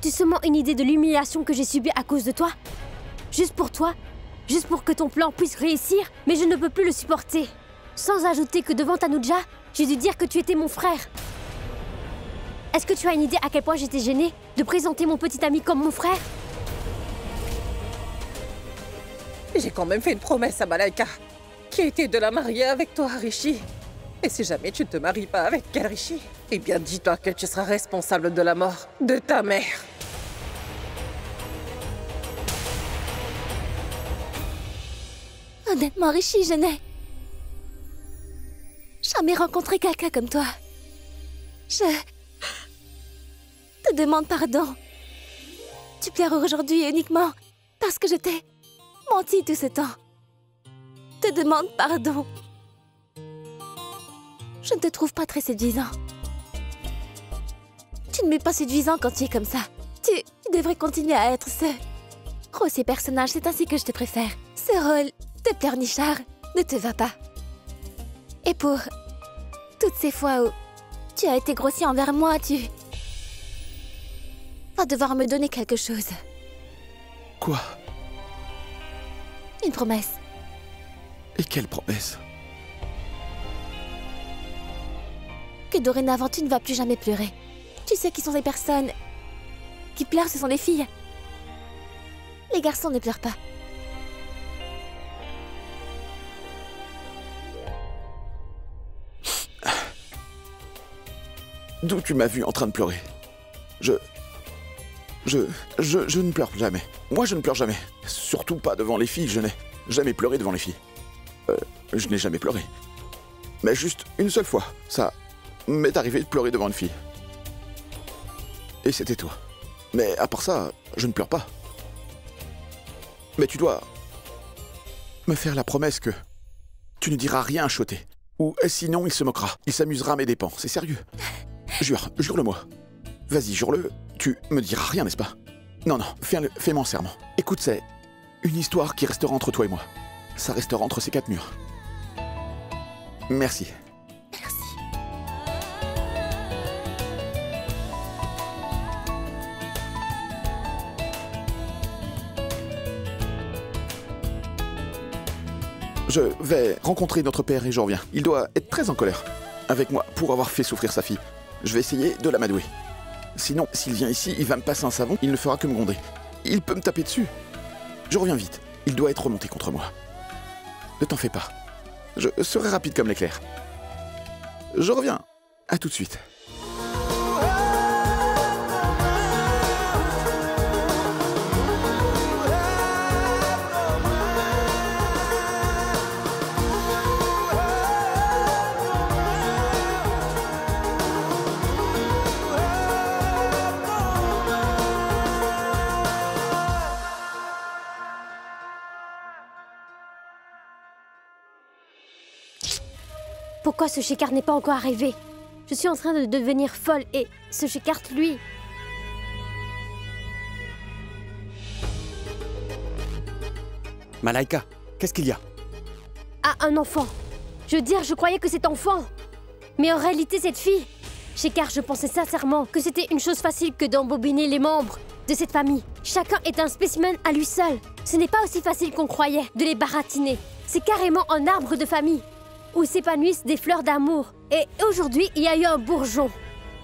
As-tu seulement une idée de l'humiliation que j'ai subie à cause de toi? Juste pour toi? Juste pour que ton plan puisse réussir? Mais je ne peux plus le supporter. Sans ajouter que devant Tanoja, j'ai dû dire que tu étais mon frère. Est-ce que tu as une idée à quel point j'étais gênée de présenter mon petit ami comme mon frère? J'ai quand même fait une promesse à Malaika, qui était de la marier avec toi, Rishi. Et si jamais tu ne te maries pas avec elle, Rishi, eh bien dis-toi que tu seras responsable de la mort de ta mère. Honnêtement, Rishi, je n'ai jamais rencontré quelqu'un comme toi. Je te demande pardon. Tu pleures aujourd'hui uniquement parce que je t'ai menti tout ce temps. Te demande pardon. Je ne te trouve pas très séduisant. Tu ne m'es pas séduisant quand tu es comme ça. Tu devrais continuer à être ce rosier personnage, c'est ainsi que je te préfère. Ce rôle de pleurnichard ne te va pas. Et pour toutes ces fois où tu as été grossier envers moi, tu vas devoir me donner quelque chose. Quoi? Une promesse. Et quelle promesse? Que dorénavant, tu ne vas plus jamais pleurer. Tu sais qui sont les personnes qui pleurent, ce sont les filles. Les garçons ne pleurent pas. D'où tu m'as vu en train de pleurer? Je ne pleure jamais. Moi, je ne pleure jamais. Surtout pas devant les filles. Je n'ai jamais pleuré devant les filles. Je n'ai jamais pleuré. Mais juste une seule fois, ça m'est arrivé de pleurer devant une fille. Et c'était toi. Mais à part ça, je ne pleure pas. Mais tu dois me faire la promesse que tu ne diras rien à Choté. Ou sinon, il se moquera. Il s'amusera à mes dépens. C'est sérieux. Jure-le-moi. Vas-y, jure-le. Tu me diras rien, n'est-ce pas? Non, fais-moi un serment. Écoute, c'est une histoire qui restera entre toi et moi. Ça restera entre ces quatre murs. Merci. Merci. Je vais rencontrer notre père et je reviens. Il doit être très en colère avec moi pour avoir fait souffrir sa fille. Je vais essayer de l'amadouer. Sinon, s'il vient ici, il va me passer un savon, il ne fera que me gronder. Il peut me taper dessus. Je reviens vite. Il doit être remonté contre moi. Ne t'en fais pas. Je serai rapide comme l'éclair. Je reviens. À tout de suite. Pourquoi ce Shekar n'est pas encore arrivé? Je suis en train de devenir folle et ce Shekar, lui... Malaika, qu'est-ce qu'il y a? Ah, un enfant. Je veux dire, je croyais que cet enfant. Mais en réalité, cette fille... Shekar, je pensais sincèrement que c'était une chose facile que d'embobiner les membres de cette famille. Chacun est un spécimen à lui seul. Ce n'est pas aussi facile qu'on croyait de les baratiner. C'est carrément un arbre de famille où s'épanouissent des fleurs d'amour. Et aujourd'hui, il y a eu un bourgeon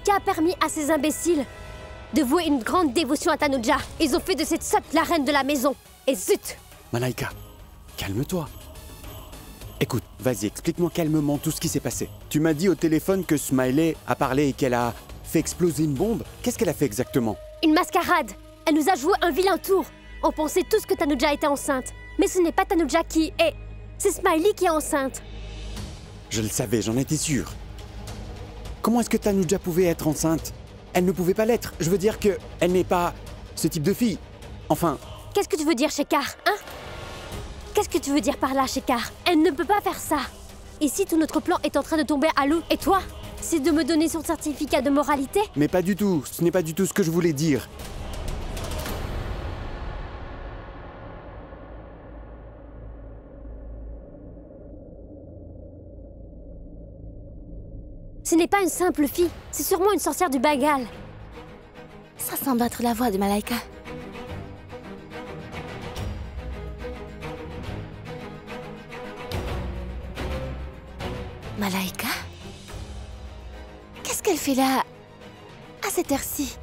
qui a permis à ces imbéciles de vouer une grande dévotion à Tanoja. Ils ont fait de cette sotte la reine de la maison. Et zut! Malaika, calme-toi. Écoute, vas-y, explique-moi calmement tout ce qui s'est passé. Tu m'as dit au téléphone que Smiley a parlé et qu'elle a fait exploser une bombe. Qu'est-ce qu'elle a fait exactement? Une mascarade. Elle nous a joué un vilain tour. On pensait tous que Tanoja était enceinte. Mais ce n'est pas Tanoja qui est... C'est Smiley qui est enceinte. Je le savais, j'en étais sûr. Comment est-ce que Tanoja pouvait être enceinte? Elle ne pouvait pas l'être. Je veux dire que elle n'est pas ce type de fille. Enfin... Qu'est-ce que tu veux dire, Shekar, hein? Qu'est-ce que tu veux dire par là, Shekar? Elle ne peut pas faire ça. Ici, tout notre plan est en train de tomber à l'eau. Et toi, c'est de me donner son certificat de moralité? Mais pas du tout. Ce n'est pas du tout ce que je voulais dire. Ce n'est pas une simple fille, c'est sûrement une sorcière du Bengale. Ça semble être la voix de Malaika. Malaika? Qu'est-ce qu'elle fait là, à cette heure-ci?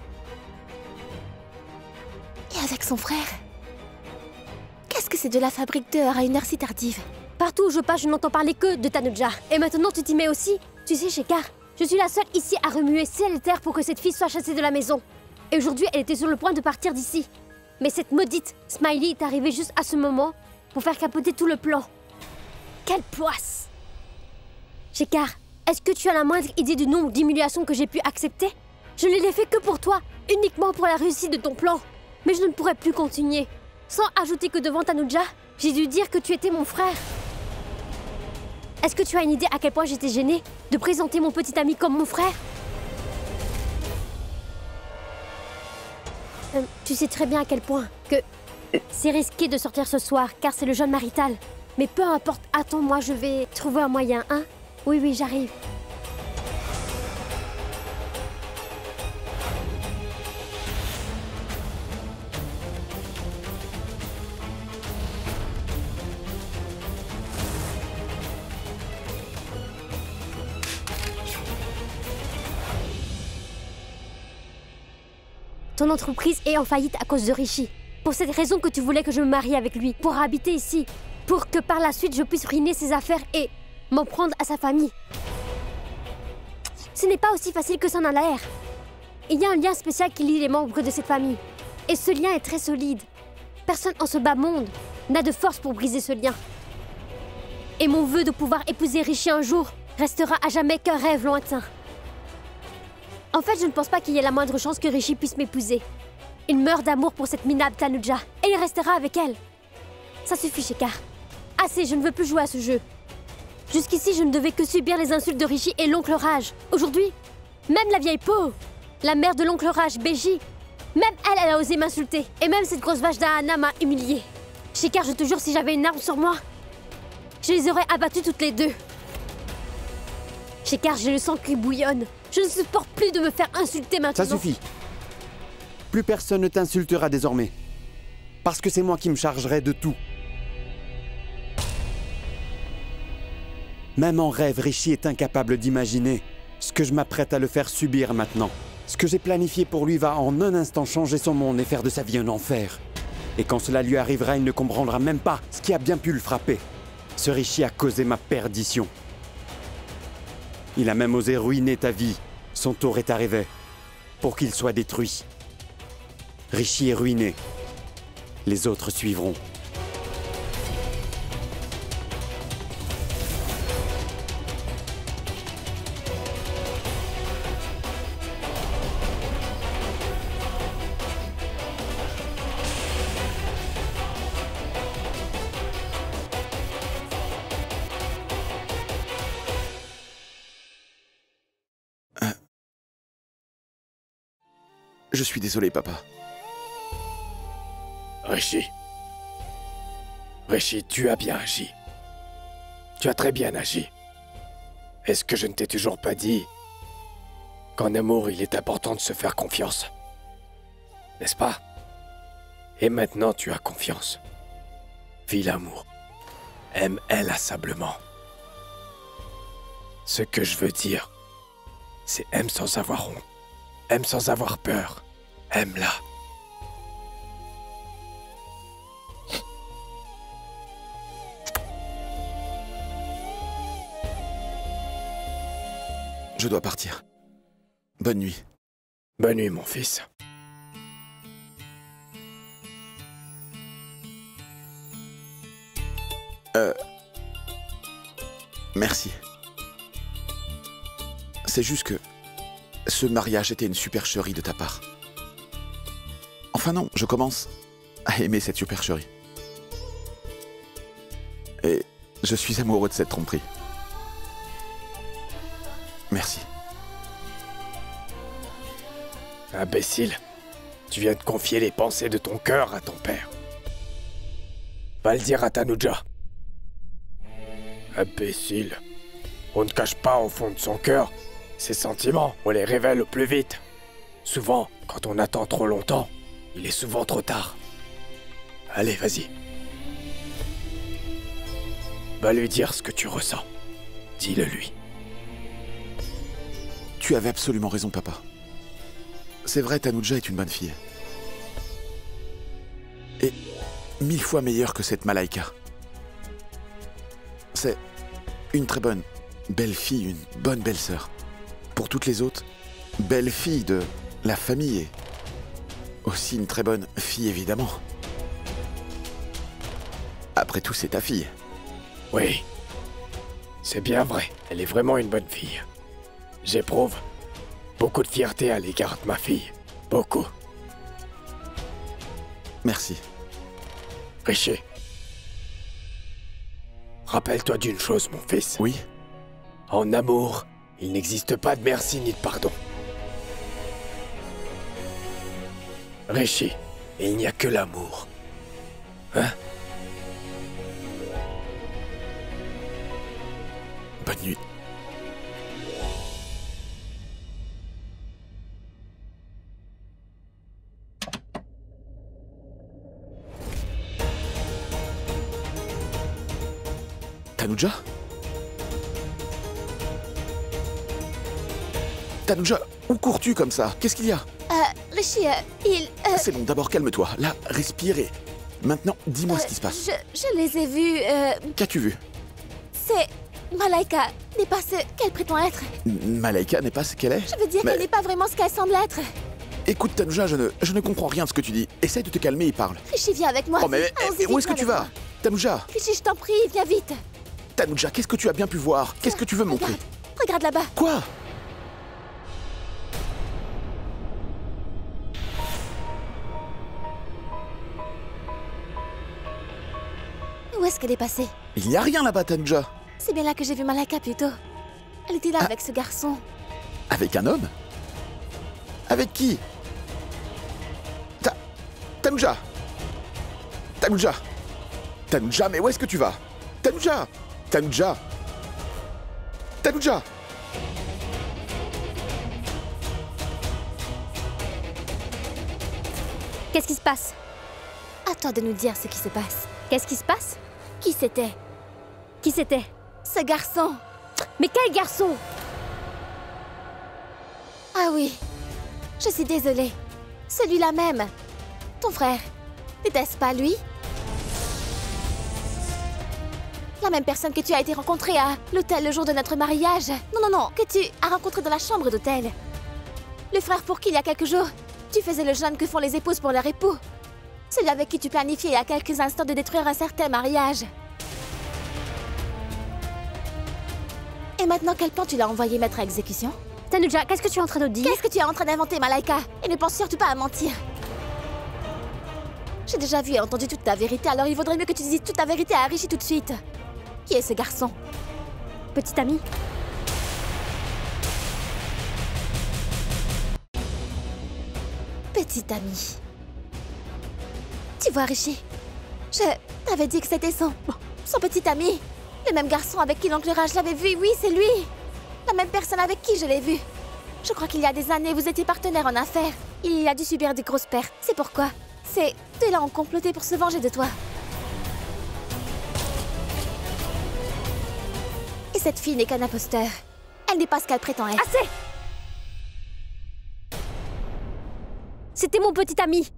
Et avec son frère? Qu'est-ce que c'est de la fabrique dehors à une heure si tardive? Partout où je passe, je n'entends parler que de Tanuja. Et maintenant, tu t'y mets aussi? Tu sais, Shekhar, je suis la seule ici à remuer ciel et terre pour que cette fille soit chassée de la maison. Et aujourd'hui, elle était sur le point de partir d'ici. Mais cette maudite Smiley est arrivée juste à ce moment pour faire capoter tout le plan. Quelle poisse! Shekhar, est-ce que tu as la moindre idée du nombre d'humiliations que j'ai pu accepter? Je ne l'ai fait que pour toi, uniquement pour la réussite de ton plan. Mais je ne pourrais plus continuer. Sans ajouter que devant Tanuja, j'ai dû dire que tu étais mon frère. Est-ce que tu as une idée à quel point j'étais gênée de présenter mon petit ami comme mon frère? Tu sais très bien à quel point que c'est risqué de sortir ce soir, car c'est le jeûne marital. Mais peu importe, attends-moi, je vais trouver un moyen, hein? Oui, oui, j'arrive. Ton entreprise est en faillite à cause de Rishi. Pour cette raison que tu voulais que je me marie avec lui, pour habiter ici, pour que par la suite je puisse ruiner ses affaires et m'en prendre à sa famille. Ce n'est pas aussi facile que ça en a l'air. Il y a un lien spécial qui lie les membres de cette famille. Et ce lien est très solide. Personne en ce bas monde n'a de force pour briser ce lien. Et mon vœu de pouvoir épouser Rishi un jour restera à jamais qu'un rêve lointain. En fait, je ne pense pas qu'il y ait la moindre chance que Rishi puisse m'épouser. Il meurt d'amour pour cette minable Tanuja, et il restera avec elle. Ça suffit, Shekhar. Assez, je ne veux plus jouer à ce jeu. Jusqu'ici, je ne devais que subir les insultes de Rishi et l'oncle Raj. Aujourd'hui, même la vieille Po, la mère de l'oncle Raj, Beji, même elle a osé m'insulter. Et même cette grosse vache d'Ahana m'a humiliée. Shekhar, je te jure, si j'avais une arme sur moi, je les aurais abattues toutes les deux. Shekhar, j'ai le sang qui bouillonne. Je ne supporte plus de me faire insulter maintenant. Ça suffit. Plus personne ne t'insultera désormais. Parce que c'est moi qui me chargerai de tout. Même en rêve, Rishi est incapable d'imaginer ce que je m'apprête à le faire subir maintenant. Ce que j'ai planifié pour lui va en un instant changer son monde et faire de sa vie un enfer. Et quand cela lui arrivera, il ne comprendra même pas ce qui a bien pu le frapper. Ce Rishi a causé ma perdition. Il a même osé ruiner ta vie. Son tour est arrivé pour qu'il soit détruit. Rishi est ruiné. Les autres suivront. Je suis désolé, papa. Rishi. Rishi, tu as bien agi. Tu as très bien agi. Est-ce que je ne t'ai toujours pas dit qu'en amour, il est important de se faire confiance? N'est-ce pas? Et maintenant, tu as confiance. Vis l'amour. Aime inlassablement. Ce que je veux dire, c'est aime sans avoir honte. Aime sans avoir peur. Aime-la. Je dois partir. Bonne nuit. Bonne nuit, mon fils. Merci. C'est juste que ce mariage était une supercherie de ta part. Enfin non, je commence à aimer cette supercherie. Et je suis amoureux de cette tromperie. Merci. Imbécile, tu viens de confier les pensées de ton cœur à ton père. Va le dire à Tanuja. Imbécile, on ne cache pas au fond de son cœur ses sentiments, on les révèle au plus vite. Souvent, quand on attend trop longtemps, il est souvent trop tard. Allez, vas-y. Va lui dire ce que tu ressens. Dis-le lui. Tu avais absolument raison, papa. C'est vrai, Tanuja est une bonne fille. Et 1000 fois meilleure que cette Malaika. C'est une très bonne, belle fille, une bonne belle-sœur. Pour toutes les autres, belle fille de la famille et aussi une très bonne fille, évidemment. Après tout, c'est ta fille. Oui. C'est bien vrai. Elle est vraiment une bonne fille. J'éprouve beaucoup de fierté à l'égard de ma fille. Beaucoup. Merci. Rishi. Rappelle-toi d'une chose, mon fils. Oui? En amour, il n'existe pas de merci ni de pardon. Rishi, il n'y a que l'amour. Hein? Bonne nuit. Tanuja? Tanuja, où cours-tu comme ça? Qu'est-ce qu'il y a? Rishi, C'est bon, d'abord calme-toi. Là, respire et... Maintenant, dis-moi ce qui se passe. Je les ai vus, Qu'as-tu vu? c'est... Malaika n'est pas ce qu'elle prétend être. Malaika n'est pas ce qu'elle est? Je veux dire Mais- qu'elle n'est pas vraiment ce qu'elle semble être. Écoute, Tanuja, je ne comprends rien de ce que tu dis. Essaye de te calmer et parle. Rishi, viens avec moi. Oh, mais Allons-y, où est-ce que vite, tu avec vas? moi. Tanuja, Rishi, je t'en prie, viens vite. Tanuja, qu'est-ce que tu as bien pu voir? Qu'est-ce que tu veux montrer? Regarde là-bas. Quoi? Où est-ce qu'elle est passée? Il n'y a rien là-bas, Tanuja. C'est bien là que j'ai vu Malaika plus tôt. Elle était là avec ce garçon. Avec un homme? Avec qui? Tanuja! Tanuja! Tanuja, mais où est-ce que tu vas? Tanuja! Tanuja! Tanuja! Qu'est-ce qui se passe? À toi de nous dire ce qui se passe. Qu'est-ce qui se passe? Qui c'était? Qui c'était? Ce garçon. Mais quel garçon? Ah oui. Je suis désolée. Celui-là même. Ton frère. N'était-ce pas lui? La même personne que tu as été rencontrée à l'hôtel le jour de notre mariage. Non, que tu as rencontré dans la chambre d'hôtel. Le frère pour qui, il y a quelques jours, tu faisais le jeûne que font les épouses pour leur époux. Celui avec qui tu planifiais il y a quelques instants de détruire un certain mariage. Et maintenant, quel plan tu l'as envoyé mettre à exécution? Tanuja, qu'est-ce que tu es en train de dire? Qu'est-ce que tu es en train d'inventer, Malaika? Et ne pense surtout pas à mentir. J'ai déjà vu et entendu toute ta vérité, alors il vaudrait mieux que tu dises toute ta vérité à Rishi tout de suite. Qui est ce garçon? Petit ami? Petit ami. Tu vois, Rishi, je t'avais dit que c'était son petit ami. Le même garçon avec qui l'oncle Raj l'avait vu, oui, c'est lui. La même personne avec qui je l'ai vu. Je crois qu'il y a des années, vous étiez partenaires en affaires. Il a dû subir de grosses pertes. C'est pourquoi. Deux-là ont comploté pour se venger de toi. Et cette fille n'est qu'un imposteur. Elle n'est pas ce qu'elle prétend être. Assez! C'était mon petit ami.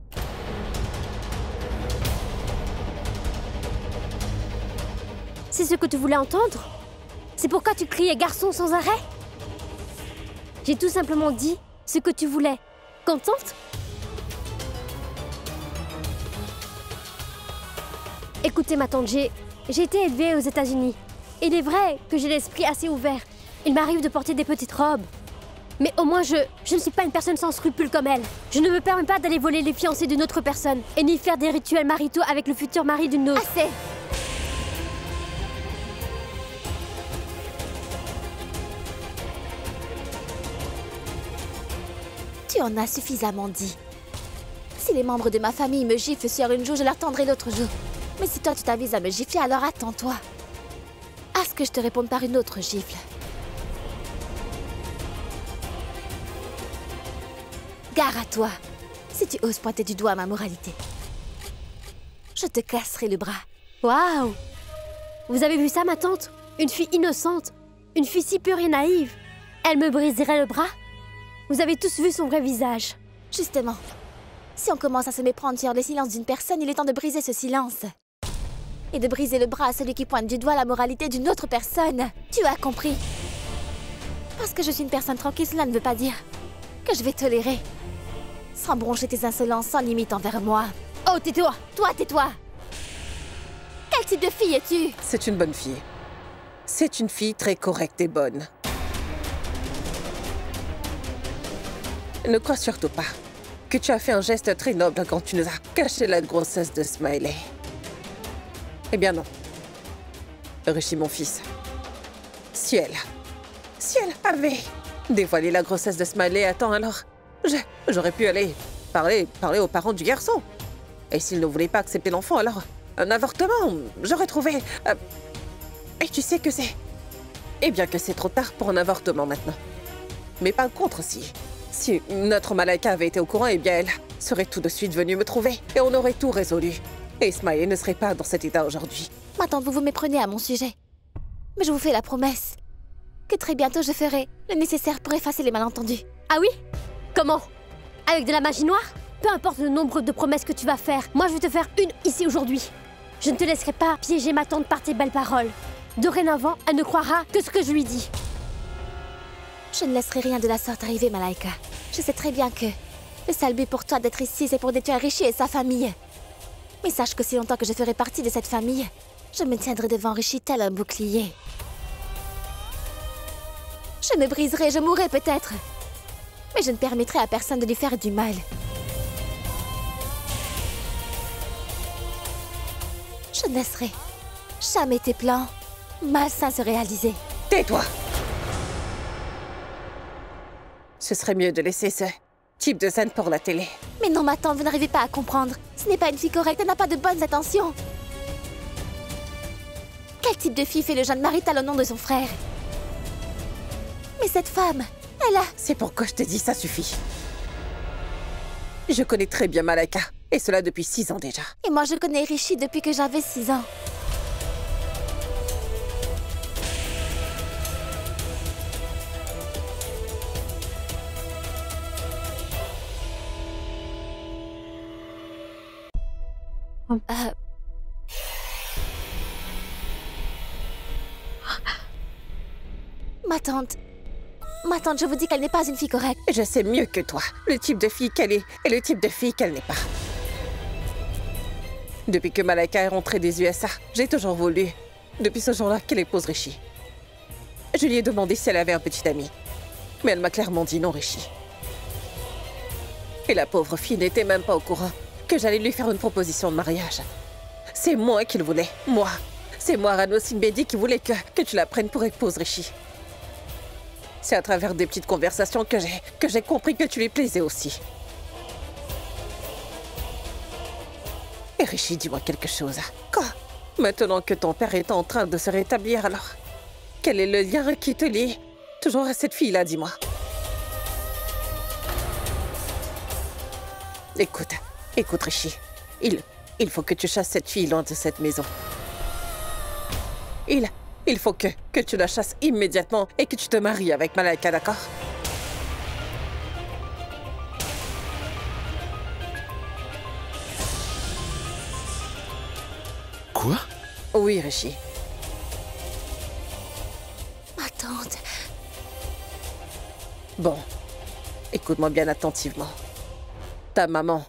C'est ce que tu voulais entendre? C'est pourquoi tu criais garçon sans arrêt? J'ai tout simplement dit ce que tu voulais. Contente? Écoutez ma tante, j'ai été élevée aux États-Unis. Il est vrai que j'ai l'esprit assez ouvert. Il m'arrive de porter des petites robes. Mais au moins, je ne suis pas une personne sans scrupules comme elle. Je ne me permets pas d'aller voler les fiancés d'une autre personne et ni faire des rituels maritaux avec le futur mari d'une autre. Assez! Tu en as suffisamment dit. Si les membres de ma famille me giflent sur une joue, je leur tendrai l'autre joue. Mais si toi tu t'avises à me gifler, alors attends-toi à ce que je te réponde par une autre gifle. Gare à toi. Si tu oses pointer du doigt ma moralité, je te casserai le bras. Waouh! Vous avez vu ça, ma tante? Une fille innocente, une fille si pure et naïve. Elle me briserait le bras? Vous avez tous vu son vrai visage. Justement, si on commence à se méprendre sur le silence d'une personne, il est temps de briser ce silence. Et de briser le bras à celui qui pointe du doigt la moralité d'une autre personne. Tu as compris? Parce que je suis une personne tranquille, cela ne veut pas dire que je vais tolérer. Sans broncher tes insolences sans limite envers moi. Oh, tais-toi! Toi, tais-toi! Quel type de fille es-tu? C'est une bonne fille. C'est une fille très correcte et bonne. Ne crois surtout pas que tu as fait un geste très noble quand tu nous as caché la grossesse de Smiley. Eh bien non. Rishi, mon fils. Si elle avait dévoilé la grossesse de Smiley à temps, alors j'aurais pu aller parler aux parents du garçon. Et s'ils ne voulaient pas accepter l'enfant, alors un avortement, j'aurais trouvé... Et tu sais que c'est... Eh bien que c'est trop tard pour un avortement maintenant. Mais par contre, si notre Malaika avait été au courant, eh bien elle serait tout de suite venue me trouver. Et on aurait tout résolu. Et Smiley ne serait pas dans cet état aujourd'hui. Ma tante, vous vous méprenez à mon sujet. Mais je vous fais la promesse que très bientôt je ferai le nécessaire pour effacer les malentendus. Ah oui? Comment? Avec de la magie noire? Peu importe le nombre de promesses que tu vas faire, moi je vais te faire une ici aujourd'hui. Je ne te laisserai pas piéger ma tante par tes belles paroles. Dorénavant, elle ne croira que ce que je lui dis. Je ne laisserai rien de la sorte arriver, Malaika. Je sais très bien que le seul but pour toi d'être ici, c'est pour détruire Rishi et sa famille. Mais sache que si longtemps que je ferai partie de cette famille, je me tiendrai devant Rishi tel un bouclier. Je me briserai, je mourrai peut-être. Mais je ne permettrai à personne de lui faire du mal. Je ne laisserai jamais tes plans malsains se réaliser. Tais-toi! Ce serait mieux de laisser ce type de scène pour la télé. Mais non, ma tante, vous n'arrivez pas à comprendre. Ce n'est pas une fille correcte, elle n'a pas de bonnes intentions. Quel type de fille fait le jeune marital au nom de son frère? Mais cette femme, elle a... C'est pourquoi je te dis ça suffit. Je connais très bien Malaika, et cela depuis 6 ans déjà. Et moi, je connais Rishi depuis que j'avais 6 ans. Ma tante, je vous dis qu'elle n'est pas une fille correcte. Je sais mieux que toi le type de fille qu'elle est et le type de fille qu'elle n'est pas. Depuis que Malaika est rentrée des USA, j'ai toujours voulu, depuis ce jour-là, qu'elle épouse Rishi. Je lui ai demandé si elle avait un petit ami. Mais elle m'a clairement dit non, Rishi. Et la pauvre fille n'était même pas au courant que j'allais lui faire une proposition de mariage. C'est moi qui le voulais, moi. C'est moi, Rano Simbedi, qui voulais que tu la prennes pour épouse, Rishi. C'est à travers des petites conversations que j'ai compris que tu lui plaisais aussi. Et Rishi, dis-moi quelque chose. Quoi? Maintenant que ton père est en train de se rétablir, alors, quel est le lien qui te lie toujours à cette fille-là, dis-moi? Écoute, Rishi. Il faut que tu chasses cette fille loin de cette maison. Il faut que tu la chasses immédiatement et que tu te maries avec Malaika, d'accord? Quoi? Oui, Rishi. Ma tante... Bon, écoute-moi bien attentivement. Ta maman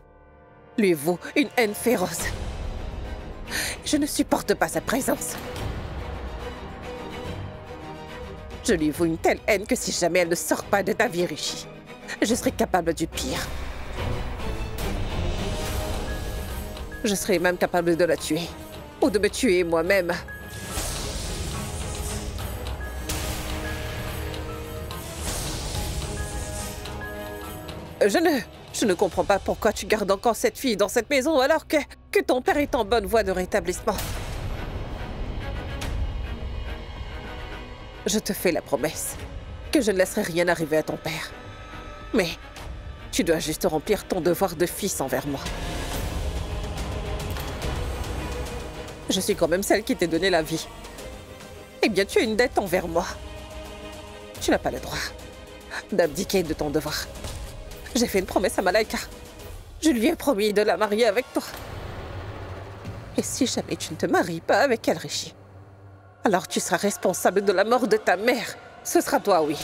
lui vaut une haine féroce. Je ne supporte pas sa présence. Je lui vaux une telle haine que si jamais elle ne sort pas de ta vie, Rishi, je serai capable du pire. Je serai même capable de la tuer. Ou de me tuer moi-même. Je ne comprends pas pourquoi tu gardes encore cette fille dans cette maison alors que ton père est en bonne voie de rétablissement. Je te fais la promesse que je ne laisserai rien arriver à ton père. Mais Tu dois juste remplir ton devoir de fils envers moi. Je suis quand même celle qui t'ai donné la vie. Eh bien, tu as une dette envers moi. Tu n'as pas le droit d'abdiquer de ton devoir. J'ai fait une promesse à Malaika. Je lui ai promis de la marier avec toi. Et si jamais tu ne te maries pas avec elle, Rishi, alors tu seras responsable de la mort de ta mère. Ce sera toi, oui.